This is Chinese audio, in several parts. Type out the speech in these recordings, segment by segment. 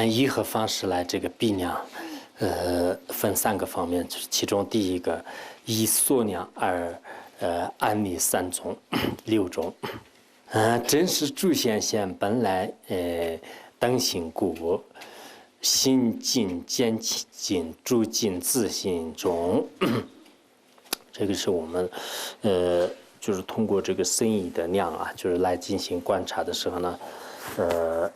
以何方式来这个避量？分3个方面，就是其中第一个，以缩量而安立3种、6种。真实诸显现本来等性故，心尽见尽诸尽自性中。这个是我们就是通过这个深意的量啊，就是来进行观察的时候呢。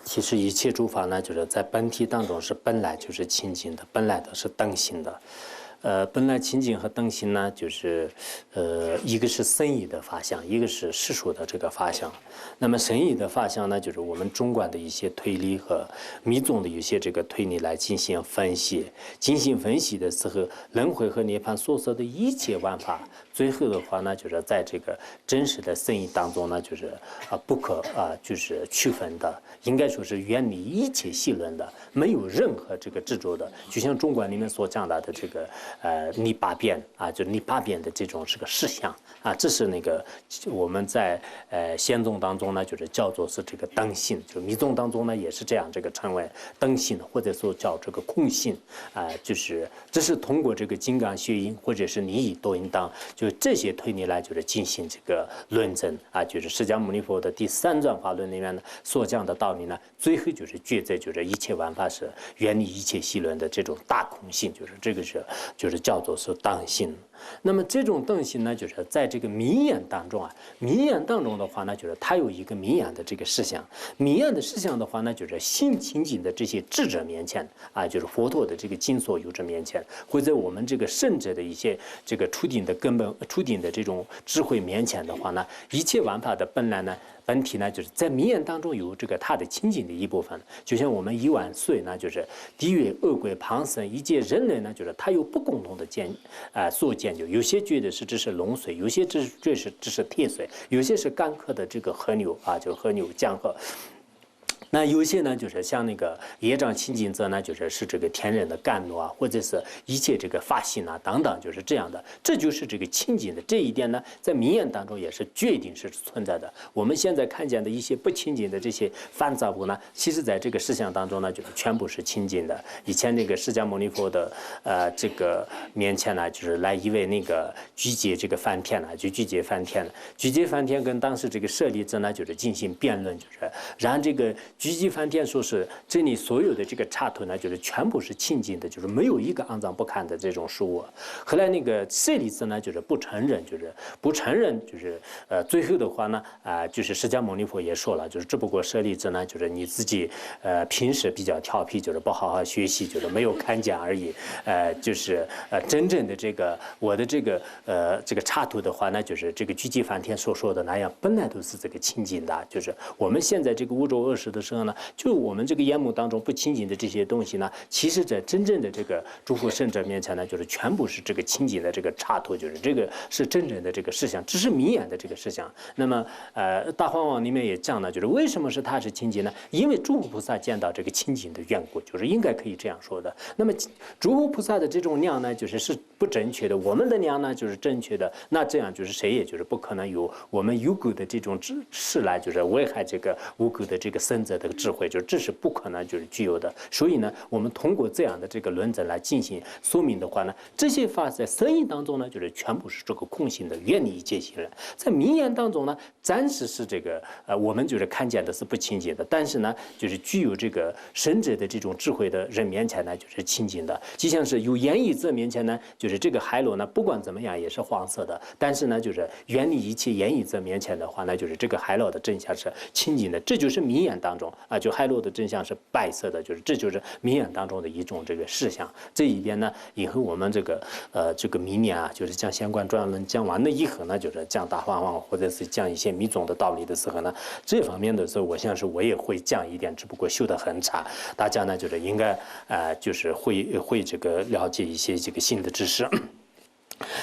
其实一切诸法呢，就是在本体当中是本来就是清净的，本来的是等性的。本来清净和等性呢，就是一个是深意的法相，一个是世俗的这个法相。那么深意的法相呢，就是我们中观的一些推理和密宗的一些这个推理来进行分析。进行分析的时候，轮回和涅槃所说的一切万法，最后的话呢，就是在这个真实的深意当中呢，就是不可就是区分的，应该说是远离一切细论的，没有任何这个执着的。就像中观里面所讲到的这个逆八变啊，就逆八变的这种是个实相啊，这是那个我们在显宗当中呢，就是叫做是这个等性，就密宗当中呢也是这样这个称为等性，或者说叫这个空性就是这是通过这个金刚学因或者是你以多应当，就这些推理来就是进行这个论证啊，就是释迦牟尼佛的第3转法论里面呢所讲的道理呢，最后就是觉在就是一切万法是远离一切细论的这种大空性，就是这个是就是叫做是等性。那么这种等性呢，就是在这个迷眼当中啊，迷眼当中的话呢，就是它有一个迷眼的这个事项，迷眼的事项的话呢，就是心清净的这些智者面前啊，就是佛陀的这个经所有者面前，或者我们这个圣者的一些这个初定的根本、初定的这种智慧面前的话呢，一切万法的本来呢。本体呢，就是在迷眼当中有这个它的清净的一部分，就像我们1万岁呢，就是地狱、恶鬼、旁生一切人类呢，就是它有不共同的所见究，有些觉得是这是龙水，有些这是铁水，有些是干涸的这个河流啊，就是河流江河。那有些呢，就是像那个业障清净者呢，是这个天人的甘露啊，或者是一切这个法性啊等等，就是这样的。这就是这个清净的这一点呢，在名言当中也是决定是存在的。我们现在看见的一些不清净的这些烦躁物呢，其实在这个事项当中呢，就是全部是清净的。以前那个释迦牟尼佛的这个面前呢，就是来一位那个居解这个梵天呢，就居解梵天，居解梵天跟当时这个舍利子呢，就是进行辩论，就是让这个。居集梵天说是这里所有的这个刹土呢，就是全部是清净的，就是没有一个肮脏不堪的这种事物。后来那个舍利子呢，就是不承认，就是最后的话呢，就是释迦牟尼佛也说了，就是只不过舍利子呢，就是你自己平时比较调皮，就是不好好学习，就是没有看见而已。就是真正的这个我的这个刹土的话呢，就是这个居集梵天所说的那样，本来都是这个清净的，就是我们现在这个五浊恶世的时候呢，就我们这个眼目当中不清净的这些东西呢，其实在真正的这个诸佛圣者面前呢，就是全部是这个清净的这个刹土，就是这个是真正的这个事项，只是明眼的这个事项。那么大梵网里面也讲了，就是为什么是它是清净呢？因为诸佛菩萨见到这个清净的缘故，就是应该可以这样说的。那么诸佛菩萨的这种量呢，是不正确的，我们的量呢就是正确的。那这样就是谁也就是不可能有我们有垢的这种事来就是危害这个无垢的这个圣者的智慧，就是这是不可能就是具有的。所以呢，我们通过这样的这个论证来进行说明的话呢，这些法在深意当中呢，就是全部是这个空性的，远离一切性人。在名言当中呢，暂时是这个我们就是看见的是不清净的，但是呢，就是具有这个神者的这种智慧的人面前呢，就是清净的。就像是有言语者面前呢，就是这个海螺呢，不管怎么样也是黄色的，但是呢，就是远离一切言语者面前的话呢，就是这个海螺的真相是清净的。这就是名言当中就海螺的真相是白色的，就是这就是名言当中的一种这个事项。这一边呢，以后我们这个明年就是将相关专论讲完了以后呢，就是讲大梵网或者是讲一些密宗的道理的时候呢，这方面的时候，我想是我也会讲一点，只不过修得很差。大家呢，就是应该就是会这个了解一些这个新的知识。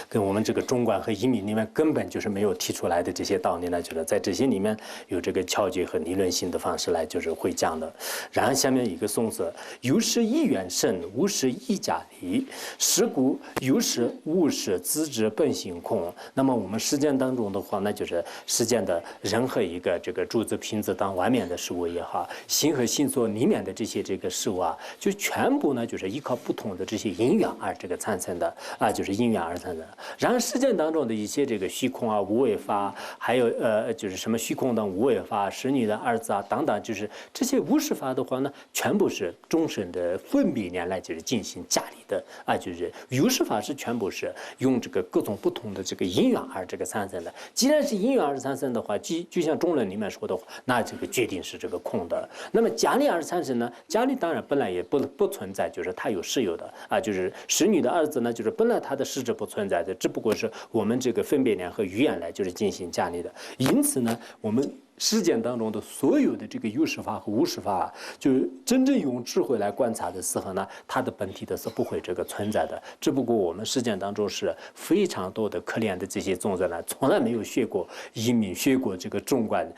跟我们这个中观和移民里面根本就是没有提出来的这些道理呢，就是在这些里面有这个巧觉和理论性的方式来就是会讲的。然后下面一个颂词，有时一元圣，无时一假离，是故有时无时自知本性空。那么我们实践当中的话，那就是实践的任何一个这个珠子瓶子当外面的事物也好，心和心所里面的这些这个事物啊，就全部呢就是依靠不同的这些因缘而这个产生的啊，就是因缘而产生的。然后实践当中的一些这个虚空啊、无为法，还有就是什么虚空等无为法、使女的儿子啊等等，就是这些无实法的话呢，全部是众生的分别念来就是进行加理的啊，就是有实法是全部是用这个各种不同的这个因缘而这个产生的。既然是因缘而产生的话，就像中论里面说的话，那这个决定是这个空的。那么假理而产生呢？假理当然本来也不存在，就是它有实有的啊，就是使女的儿子呢，就是本来它的实质不存在的，只不过是我们这个分别念和语言来就是进行假理的。因此呢，我们实践当中的所有的这个有实法和无实法，就是真正用智慧来观察的时候呢，它的本体的是不会这个存在的。只不过我们实践当中是非常多的可怜的这些众生呢，从来没有学过移民，学过这个中观，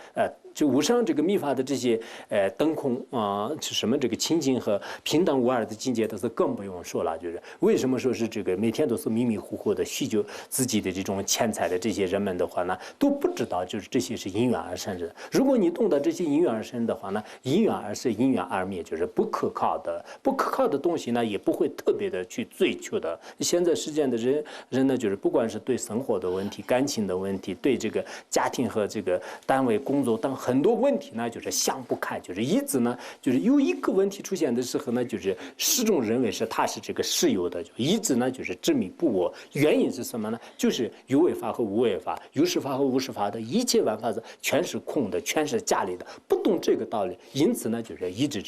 就无上这个密法的这些灯空啊，什么这个清净和平等无二的境界，都是更不用说了。就是为什么说是这个每天都是迷迷糊糊的酗酒自己的这种钱财的这些人们的话呢，都不知道就是这些是因缘而生的。如果你懂得这些因缘而生的话呢，因缘而生，因缘而灭，就是不可靠的。不可靠的东西呢，也不会特别的去追求的。现在世间的人呢，就是不管是对生活的问题、感情的问题，对这个家庭和这个单位工作等很多问题呢，就是想不开，就是一直呢，就是有一个问题出现的时候呢，就是始终认为是它是这个实有的，就一直呢就是执迷不悟。原因是什么呢？就是有为法和无为法，有实法和无实法的一切万法是全是空的，全是假理的，不懂这个道理，因此呢就是一直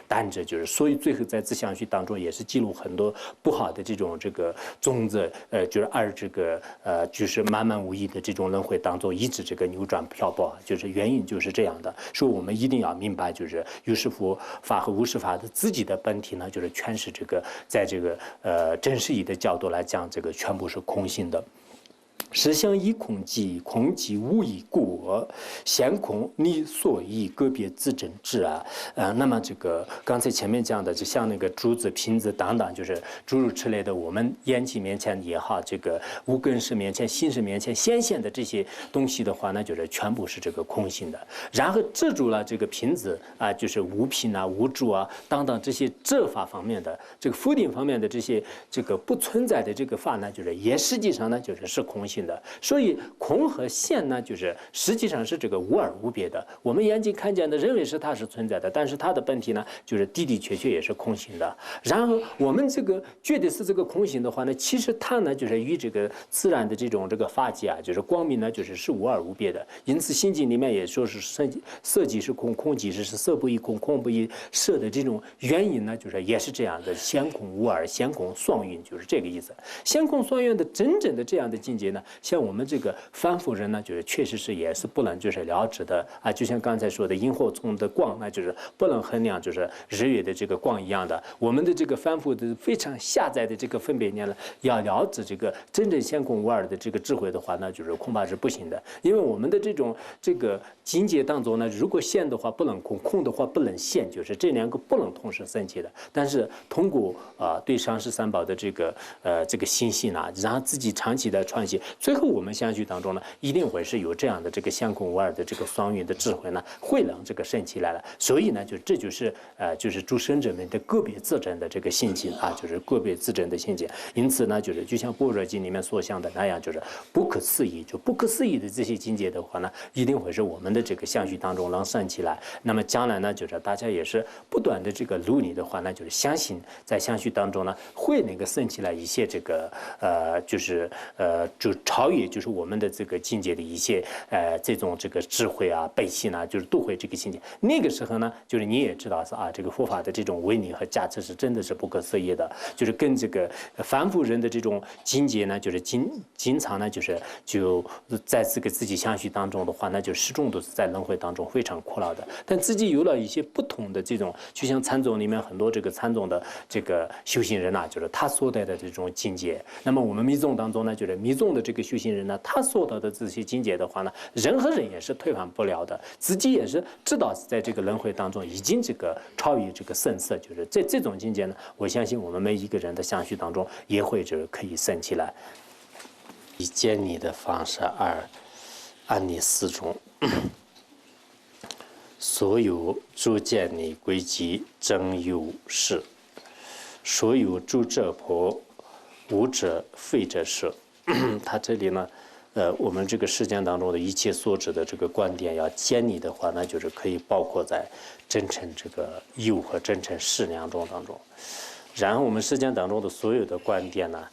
单着，就是所以最后在自相续当中也是记录很多不好的这种这个种子，就是而这个就是漫漫无义的这种轮回当中一直这个扭转漂泊，就是原因就是这样的。所以我们一定要明白，就是有实法和无实法的自己的本体呢，就是全是这个在这个真实义的角度来讲，这个全部是空性的。实相依空寂，空寂无以故，现空你所依，个别自证智啊。那么这个刚才前面讲的，就像那个珠子、瓶子等等，就是诸如此类的，我们眼睛面前也好，这个无根识面前、心识面前显现的这些东西的话呢，就是全部是这个空性的。然后执住了这个瓶子啊，就是无品啊、无主啊等等这些执法方面的、这个否定方面的这些这个不存在的这个法呢，就是也实际上呢，就是空性的。所以空和现呢，就是实际上是这个无二无别的。我们眼睛看见的，认为是它是存在的，但是它的本体呢，就是的的确确也是空性的。然后我们这个觉得是这个空性的话呢，其实它呢，就是与这个自然的这种这个法界啊，就是光明呢，就是无二无别的。因此《心经》里面也说是色即是空，空即是色不异空，空不异色的这种原因呢，就是也是这样的，显空无二，显空双运，就是这个意思。显空双运的真正的这样的境界呢，像我们这个凡夫人呢，就是确实是也是不能就是了知的啊，就像刚才说的萤火虫的光，那就是不能衡量就是日月的这个光一样的。我们的这个凡夫的非常狭窄的这个分别念了，要了知这个真正显空无二的这个智慧的话，那就是恐怕是不行的。因为我们的这个境界当中呢，如果现的话不能空，空的话不能现，就是这两个不能同时升起的。但是通过对上师三宝的这个心性啊，然后自己长期的传习，最后我们相续当中呢，一定会是有这样的这个显空无二的这个双运的智慧呢，会让这个升起来了。所以呢，这就是诸圣者们的个别自证的这个心境啊，就是个别自证的心境。因此呢，就像般若经里面所讲的那样，就是不可思议，就不可思议的这些境界的话呢，一定会是我们的这个相续当中能升起来。那么将来呢，就是大家也是不断的这个努力的话呢，就是相信在相续当中呢，会能够升起来一些这个就超越就是我们的这个境界的一些这种这个智慧啊、悲心啊，就是都会这个境界。那个时候呢，就是你也知道是啊，这个佛法的这种威力和价值是真的是不可思议的，就是跟这个凡夫人的这种境界呢，就是经常呢就在这个自己相续当中的话，那就始终都是在轮回当中非常苦恼的。但自己有了一些不同的这种，就像禅宗里面很多这个禅宗的这个修行人呐，就是他所带的这种境界。那么我们密宗当中呢，就是密宗的这个修行人呢，他所得的这些境界的话呢，人和人也是推翻不了的，自己也是知道在这个轮回当中已经这个超越这个声色，就是这种境界呢，我相信我们每一个人的相续当中也会就是可以升起来。以见你的方式而安你四中，所有诸见你归集真有事，所有诸者婆无者非者是。他这里呢，我们这个世间当中的一切所指的这个观点，要见你的话，那就是可以包括在真诚这个有和真诚是两种当中。然后我们世间当中的所有的观点呢，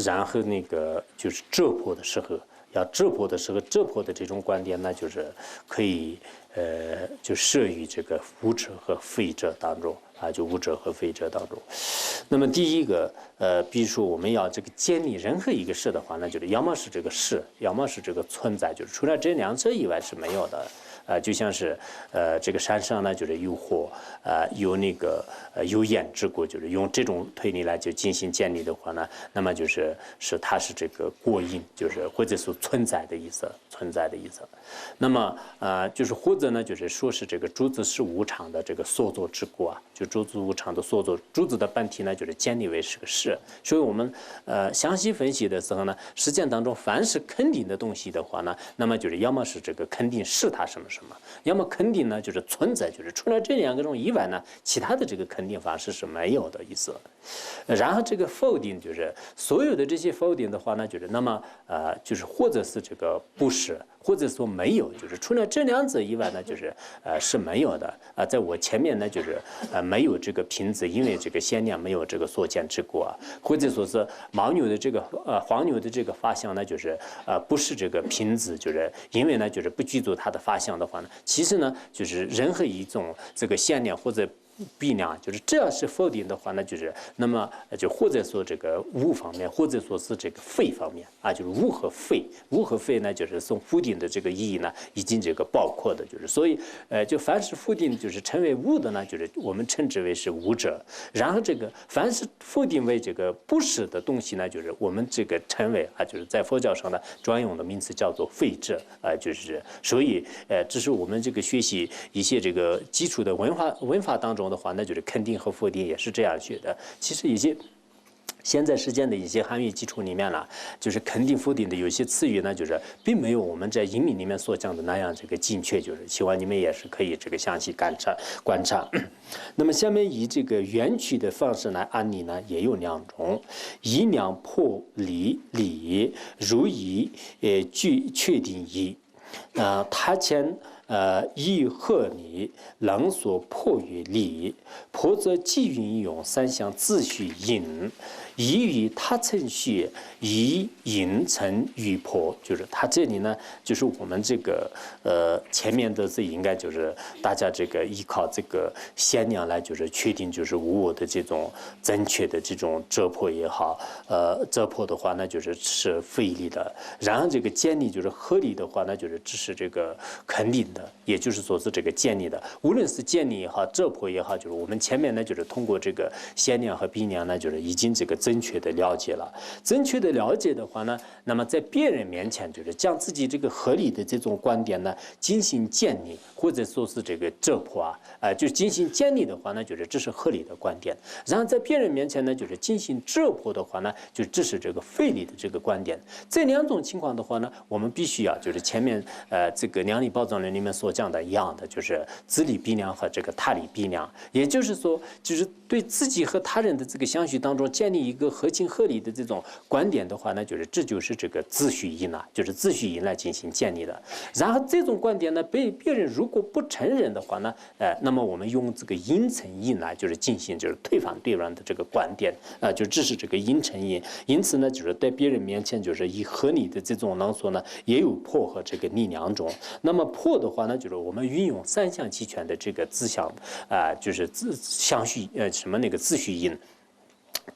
然后那个就是质朴的时候，要质朴的时候，质朴的这种观点呢，就是可以就摄于这个无者和非者当中啊，就无者和非者当中。那么第一个比如说我们要这个建立任何一个事的话，那就是要么是这个事，要么是这个存在，就是除了这两者以外是没有的。就像是这个山上呢，就是有火，有那个有焰之果，就是用这种推理来就进行建立的话呢，那么就是它是这个过因，就是或者说存在的意思，存在的意思。那么就是或者呢，就是说是这个诸子是无常的这个所作之果啊，就诸子无常的所作，诸子的本体呢就是建立为是个事，所以我们详细分析的时候呢，实践当中凡是肯定的东西的话呢，那么就是要么是这个肯定是它什么什么，要么肯定呢就是存在，就是除了这两个种以外呢，其他的这个肯定方式是没有的意思。然后这个否定就是所有的这些否定的话呢，就是那么就是或者是这个不是，或者说没有，就是除了这两者以外呢，就是是没有的在我前面呢，就是没有这个瓶子，因为这个鲜酿没有这个所见之果啊，或者说是牦牛的这个黄牛的这个发香呢，就是不是这个瓶子，就是因为呢就是不具足它的发香的话呢，其实呢就是任何一种这个鲜酿或者必量，就是这要是否定的话呢，就是那么就或者说这个无方面，或者说是这个非方面啊，就是无和非，无和非呢，就是从否定的这个意义呢，已经这个包括的，就是所以就凡是否定就是称为无的呢，就是我们称之为是无者。然后这个凡是否定为这个不是的东西呢，就是我们这个称为就是在佛教上的专用的名词叫做非者就是所以这是我们这个学习一些这个基础的文法当中的话，那就是肯定和否定也是这样学的。其实一些现在时间的一些汉语基础里面呢，就是肯定否定的有些词语呢，就是并没有我们在英语里面所讲的那样这个精确，就是希望你们也是可以这个详细观察。那么下面以这个圆曲的方式来安理呢，也有两种：以两破理，如以具确定义。他前以合理，能所破于理，破则即运用三项自序引，以与他程序，以引成与破。就是他这里呢，就是我们这个前面的这应该就是大家这个依靠这个限量来就是确定就是无我的这种正确的这种折破也好，折破的话那就是非理的，然后这个建立就是合理的话，那就是只是这个肯定的，也就是说是这个建立的。无论是建立也好，折破也好，就是我们前面呢就是通过这个限量和比量呢，就是已经这个正确的了解了。正确的了解的话呢，那么在别人面前就是将自己这个合理的这种观点呢进行建立，或者说是这个折破就进行建立的话呢，就是这是合理的观点。然后在别人面前呢，就是进行折破的话呢，就这是这个非理的这个观点。这两种情况的话呢，我们必须要就是前面这个量理宝藏论里面所讲的一样的，就是自理比量和这个他理比量，也就是说，就是对自己和他人的这个相续当中建立一一个合情合理的这种观点的话呢，就是这就是这个秩序因啊，就是秩序因来进行建立的。然后这种观点呢，被别人如果不承认的话呢，那么我们用这个因乘因来就是进行就是推翻对方的这个观点就这是这个因乘因。因此呢，就是在别人面前就是以合理的这种能说呢，也有破和这个逆两种。那么破的话呢，就是我们运用三项齐全的这个自相就是相续什么那个秩序因。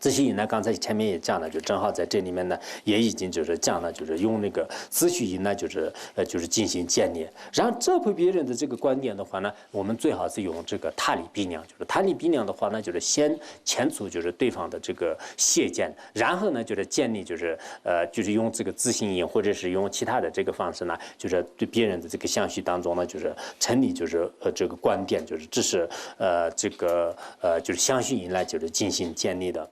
秩序因呢，刚才前面也讲了，就正好在这里面呢，也已经就是讲了，就是用那个秩序因呢，就是进行建立。然后这回别人的这个观点的话呢，我们最好是用这个他理逼量，就是他理逼量的话呢，就是先前除就是对方的这个谢见，然后呢就是建立就是用这个自信因或者是用其他的这个方式呢，就是对别人的这个相续当中呢，就是成立就是这个观点，就是这是就是相续因来就是进行建立的。